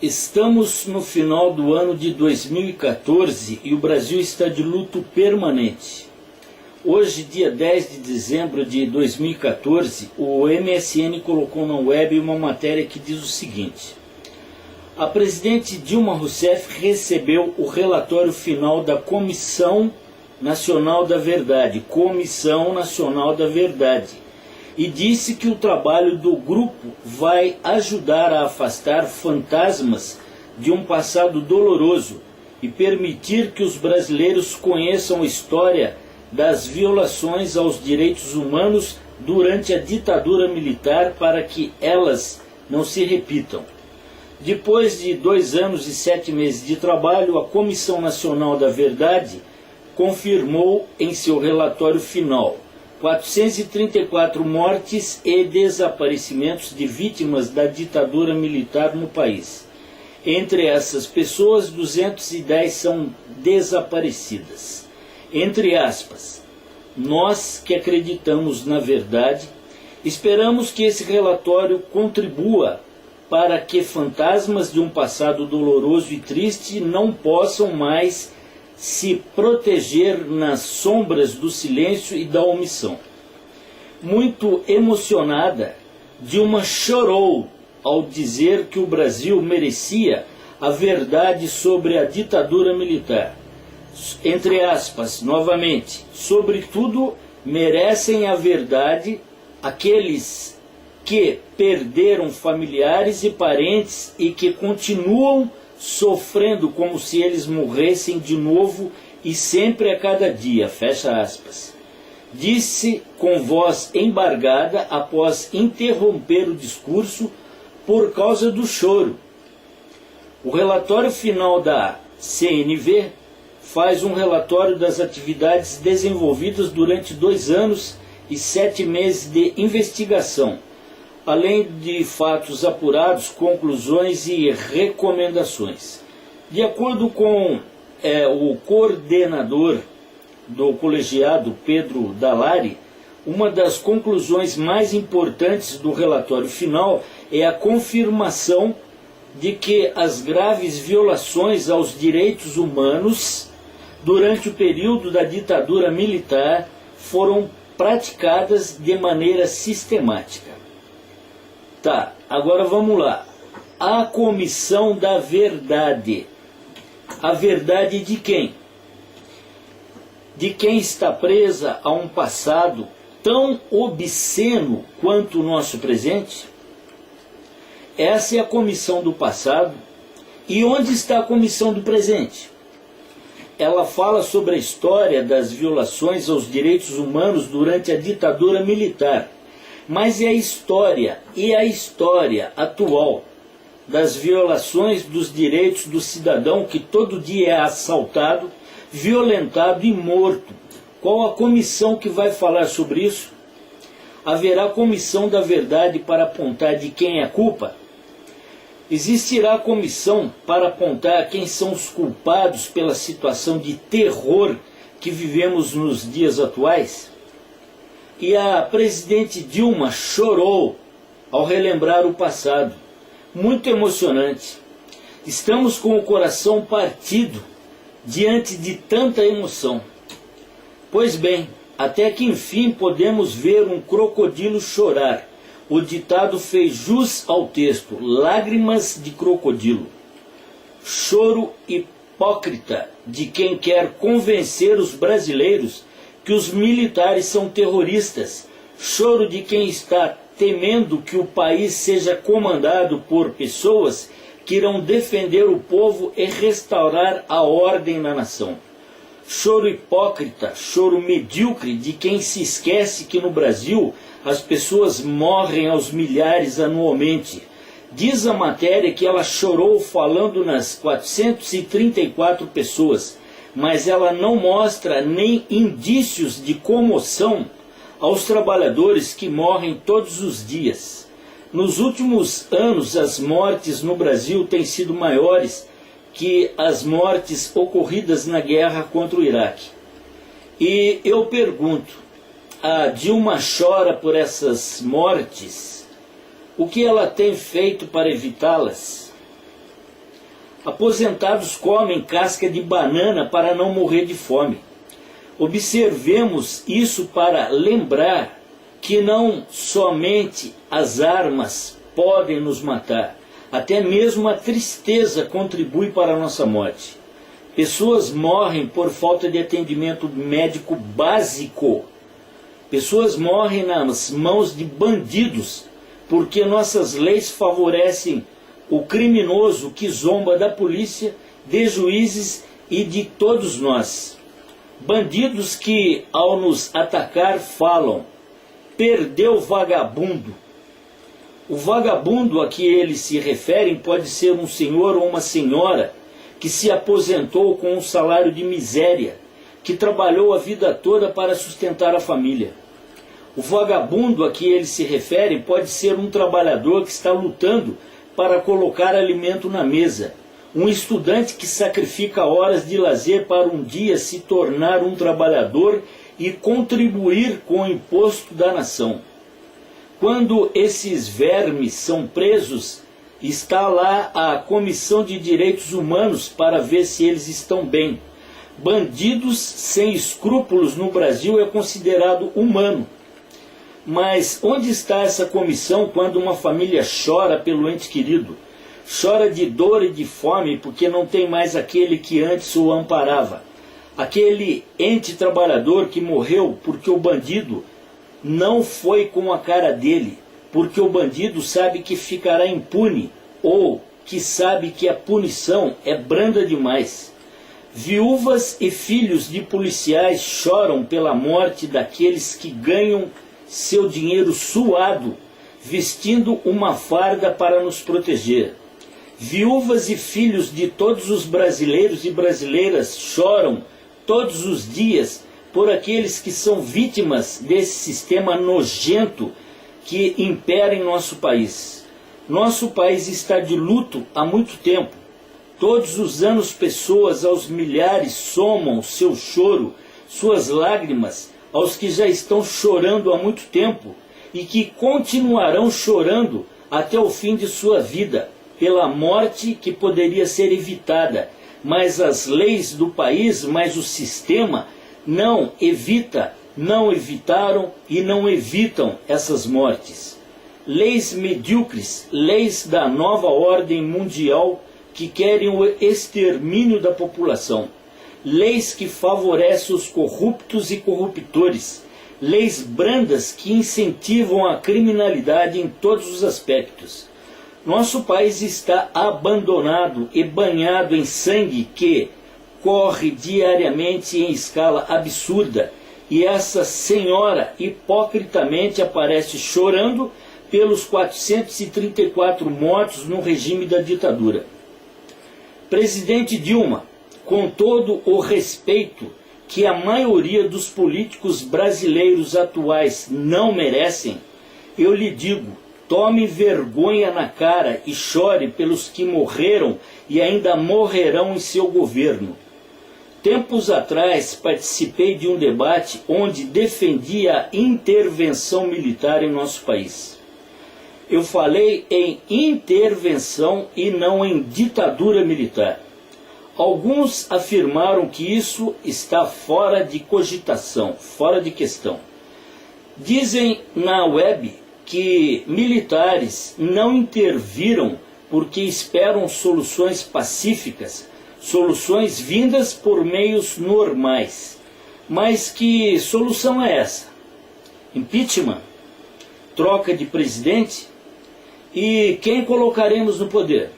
Estamos no final do ano de 2014 e o Brasil está de luto permanente. Hoje, dia 10 de dezembro de 2014, o MSN colocou na web uma matéria que diz o seguinte: a presidente Dilma Rousseff recebeu o relatório final da Comissão Nacional da Verdade, e disse que o trabalho do grupo vai ajudar a afastar fantasmas de um passado doloroso e permitir que os brasileiros conheçam a história das violações aos direitos humanos durante a ditadura militar para que elas não se repitam. Depois de 2 anos e 7 meses de trabalho, a Comissão Nacional da Verdade confirmou em seu relatório final 434 mortes e desaparecimentos de vítimas da ditadura militar no país. Entre essas pessoas, 210 são desaparecidas. Entre aspas, nós que acreditamos na verdade, esperamos que esse relatório contribua para que fantasmas de um passado doloroso e triste não possam mais se proteger nas sombras do silêncio e da omissão. Muito emocionada, Dilma chorou ao dizer que o Brasil merecia a verdade sobre a ditadura militar. Entre aspas, novamente, sobretudo merecem a verdade aqueles que perderam familiares e parentes e que continuam sofrendo como se eles morressem de novo e sempre a cada dia, fecha aspas. Disse com voz embargada após interromper o discurso por causa do choro. O relatório final da CNV faz um relatório das atividades desenvolvidas durante 2 anos e 7 meses de investigação, além de fatos apurados, conclusões e recomendações. De acordo com o coordenador do colegiado, Pedro Dalari, uma das conclusões mais importantes do relatório final é a confirmação de que as graves violações aos direitos humanos durante o período da ditadura militar foram praticadas de maneira sistemática. Tá, agora vamos lá. A Comissão da Verdade. A verdade de quem? De quem está presa a um passado tão obsceno quanto o nosso presente? Essa é a comissão do passado. E onde está a comissão do presente? Ela fala sobre a história das violações aos direitos humanos durante a ditadura militar. Mas e a história atual das violações dos direitos do cidadão que todo dia é assaltado, violentado e morto? Qual a comissão que vai falar sobre isso? Haverá comissão da verdade para apontar de quem é a culpa? Existirá comissão para apontar quem são os culpados pela situação de terror que vivemos nos dias atuais? E a presidente Dilma chorou ao relembrar o passado. Muito emocionante. Estamos com o coração partido diante de tanta emoção. Pois bem, até que enfim podemos ver um crocodilo chorar. O ditado fez jus ao texto, lágrimas de crocodilo. Choro hipócrita de quem quer convencer os brasileiros que os militares são terroristas, choro de quem está temendo que o país seja comandado por pessoas que irão defender o povo e restaurar a ordem na nação. Choro hipócrita, choro medíocre de quem se esquece que no Brasil as pessoas morrem aos milhares anualmente. Diz a matéria que ela chorou falando nas 434 pessoas, mas ela não mostra nem indícios de comoção aos trabalhadores que morrem todos os dias. Nos últimos anos, as mortes no Brasil têm sido maiores que as mortes ocorridas na guerra contra o Iraque. E eu pergunto, a Dilma chora por essas mortes? O que ela tem feito para evitá-las? Aposentados comem casca de banana para não morrer de fome. Observemos isso para lembrar que não somente as armas podem nos matar, até mesmo a tristeza contribui para a nossa morte. Pessoas morrem por falta de atendimento médico básico. Pessoas morrem nas mãos de bandidos, porque nossas leis favorecem o criminoso que zomba da polícia, de juízes e de todos nós. Bandidos que, ao nos atacar, falam: perdeu o vagabundo. O vagabundo a que eles se referem pode ser um senhor ou uma senhora que se aposentou com um salário de miséria, que trabalhou a vida toda para sustentar a família. O vagabundo a que eles se referem pode ser um trabalhador que está lutando para colocar alimento na mesa, um estudante que sacrifica horas de lazer para um dia se tornar um trabalhador e contribuir com o imposto da nação. Quando esses vermes são presos, está lá a Comissão de Direitos Humanos para ver se eles estão bem. Bandidos sem escrúpulos no Brasil é considerado humano. Mas onde está essa comissão quando uma família chora pelo ente querido? Chora de dor e de fome porque não tem mais aquele que antes o amparava. Aquele ente trabalhador que morreu porque o bandido não foi com a cara dele, porque o bandido sabe que ficará impune, ou que sabe que a punição é branda demais. Viúvas e filhos de policiais choram pela morte daqueles que ganham seu dinheiro suado, vestindo uma farda para nos proteger. Viúvas e filhos de todos os brasileiros e brasileiras choram todos os dias por aqueles que são vítimas desse sistema nojento que impera em nosso país. Nosso país está de luto há muito tempo. Todos os anos pessoas aos milhares somam seu choro, suas lágrimas, aos que já estão chorando há muito tempo e que continuarão chorando até o fim de sua vida, pela morte que poderia ser evitada, mas as leis do país, mas o sistema não evitaram e não evitam essas mortes. Leis medíocres, leis da nova ordem mundial que querem o extermínio da população. Leis que favorecem os corruptos e corruptores, leis brandas que incentivam a criminalidade em todos os aspectos. Nosso país está abandonado e banhado em sangue que corre diariamente em escala absurda, e essa senhora hipocritamente aparece chorando pelos 434 mortos no regime da ditadura. Presidente Dilma, com todo o respeito que a maioria dos políticos brasileiros atuais não merecem, eu lhe digo: tome vergonha na cara e chore pelos que morreram e ainda morrerão em seu governo. Tempos atrás participei de um debate onde defendia a intervenção militar em nosso país. Eu falei em intervenção e não em ditadura militar. Alguns afirmaram que isso está fora de cogitação, fora de questão. Dizem na web que militares não interviram porque esperam soluções pacíficas, soluções vindas por meios normais. Mas que solução é essa? Impeachment? Troca de presidente? E quem colocaremos no poder?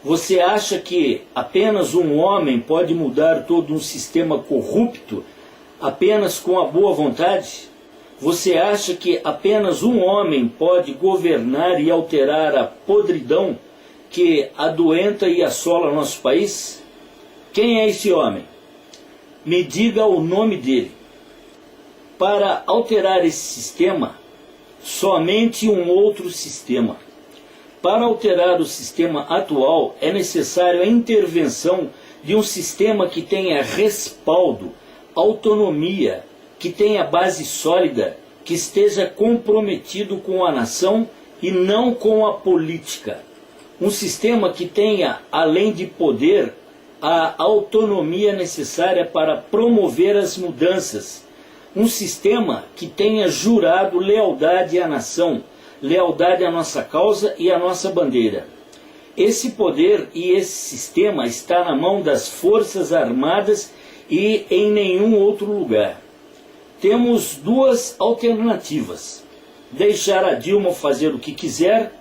Você acha que apenas um homem pode mudar todo um sistema corrupto apenas com a boa vontade? Você acha que apenas um homem pode governar e alterar a podridão que adoenta e assola nosso país? Quem é esse homem? Me diga o nome dele. Para alterar esse sistema, somente um outro sistema. Para alterar o sistema atual, é necessário a intervenção de um sistema que tenha respaldo, autonomia, que tenha base sólida, que esteja comprometido com a nação e não com a política. Um sistema que tenha, além de poder, a autonomia necessária para promover as mudanças. Um sistema que tenha jurado lealdade à nação, lealdade à nossa causa e à nossa bandeira. Esse poder e esse sistema está na mão das Forças Armadas e em nenhum outro lugar. Temos duas alternativas: deixar a Dilma fazer o que quiser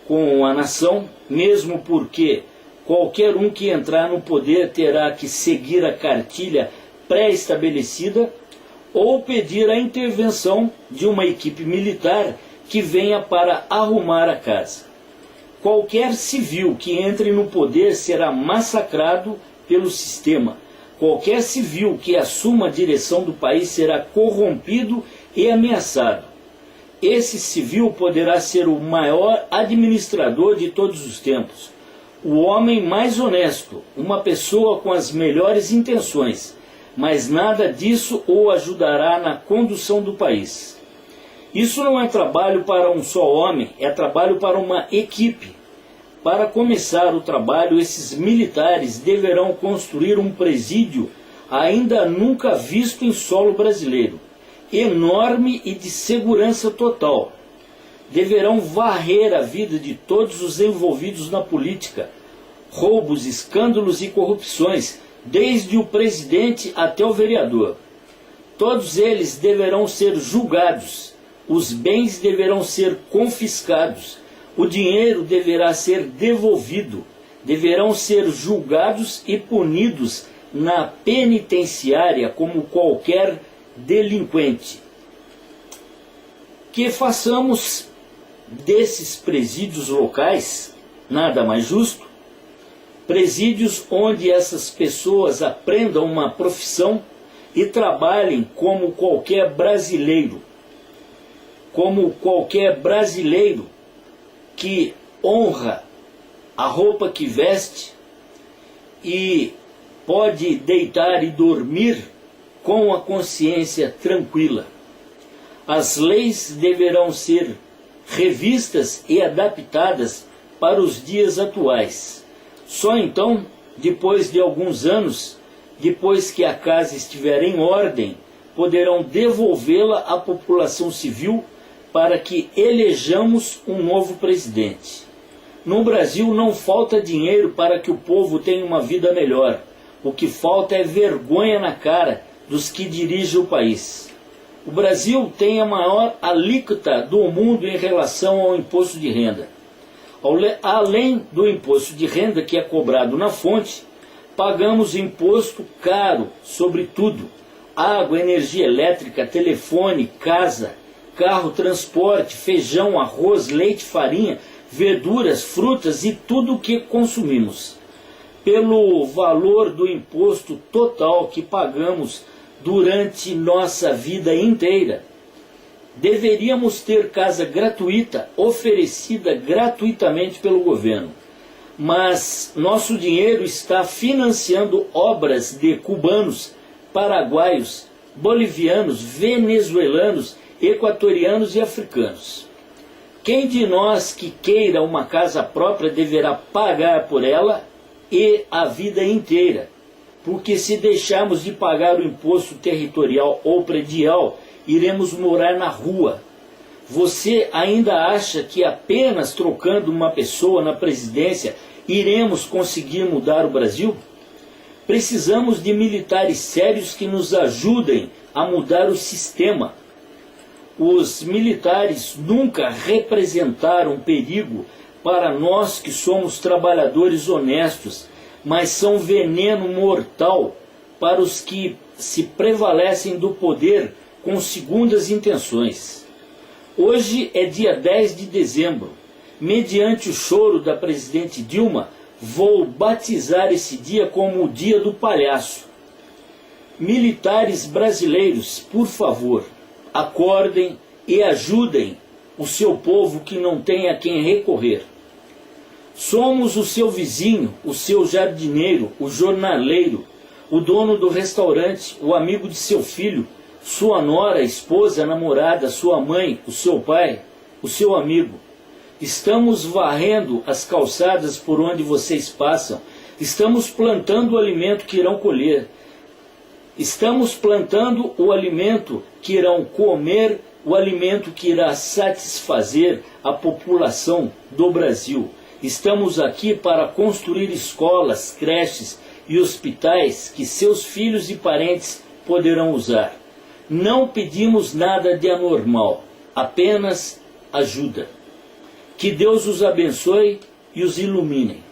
com a nação, mesmo porque qualquer um que entrar no poder terá que seguir a cartilha pré-estabelecida, ou pedir a intervenção de uma equipe militar que venha para arrumar a casa. Qualquer civil que entre no poder será massacrado pelo sistema. Qualquer civil que assuma a direção do país será corrompido e ameaçado. Esse civil poderá ser o maior administrador de todos os tempos, o homem mais honesto, uma pessoa com as melhores intenções, mas nada disso o ajudará na condução do país. Isso não é trabalho para um só homem, é trabalho para uma equipe. Para começar o trabalho, esses militares deverão construir um presídio ainda nunca visto em solo brasileiro, enorme e de segurança total. Deverão varrer a vida de todos os envolvidos na política, roubos, escândalos e corrupções, desde o presidente até o vereador. Todos eles deverão ser julgados, os bens deverão ser confiscados, o dinheiro deverá ser devolvido, deverão ser julgados e punidos na penitenciária como qualquer delinquente. Que façamos desses presídios locais nada mais justo, presídios onde essas pessoas aprendam uma profissão e trabalhem como qualquer brasileiro que honra a roupa que veste e pode deitar e dormir com a consciência tranquila. As leis deverão ser revistas e adaptadas para os dias atuais. Só então, depois de alguns anos, depois que a casa estiver em ordem, poderão devolvê-la à população civil para que elejamos um novo presidente. No Brasil não falta dinheiro para que o povo tenha uma vida melhor. O que falta é vergonha na cara dos que dirigem o país. O Brasil tem a maior alíquota do mundo em relação ao imposto de renda. Além do imposto de renda que é cobrado na fonte, pagamos imposto caro sobre tudo: água, energia elétrica, telefone, casa, carro, transporte, feijão, arroz, leite, farinha, verduras, frutas e tudo o que consumimos. Pelo valor do imposto total que pagamos durante nossa vida inteira, deveríamos ter casa gratuita, oferecida gratuitamente pelo governo. Mas nosso dinheiro está financiando obras de cubanos, paraguaios, bolivianos, venezuelanos, equatorianos e africanos. Quem de nós que queira uma casa própria deverá pagar por ela e a vida inteira, porque se deixarmos de pagar o imposto territorial ou predial, iremos morar na rua. Você ainda acha que apenas trocando uma pessoa na presidência iremos conseguir mudar o Brasil? Precisamos de militares sérios que nos ajudem a mudar o sistema. Os militares nunca representaram perigo para nós que somos trabalhadores honestos, mas são veneno mortal para os que se prevalecem do poder com segundas intenções. Hoje é dia 10 de dezembro. Mediante o choro da presidente Dilma, vou batizar esse dia como o dia do palhaço. Militares brasileiros, por favor, acordem e ajudem o seu povo que não tem a quem recorrer. Somos o seu vizinho, o seu jardineiro, o jornaleiro, o dono do restaurante, o amigo de seu filho, sua nora, esposa, namorada, sua mãe, o seu pai, o seu amigo. Estamos varrendo as calçadas por onde vocês passam. Estamos plantando o alimento que irão colher. Estamos plantando o alimento que irão comer, o alimento que irá satisfazer a população do Brasil. Estamos aqui para construir escolas, creches e hospitais que seus filhos e parentes poderão usar. Não pedimos nada de anormal, apenas ajuda. Que Deus os abençoe e os ilumine.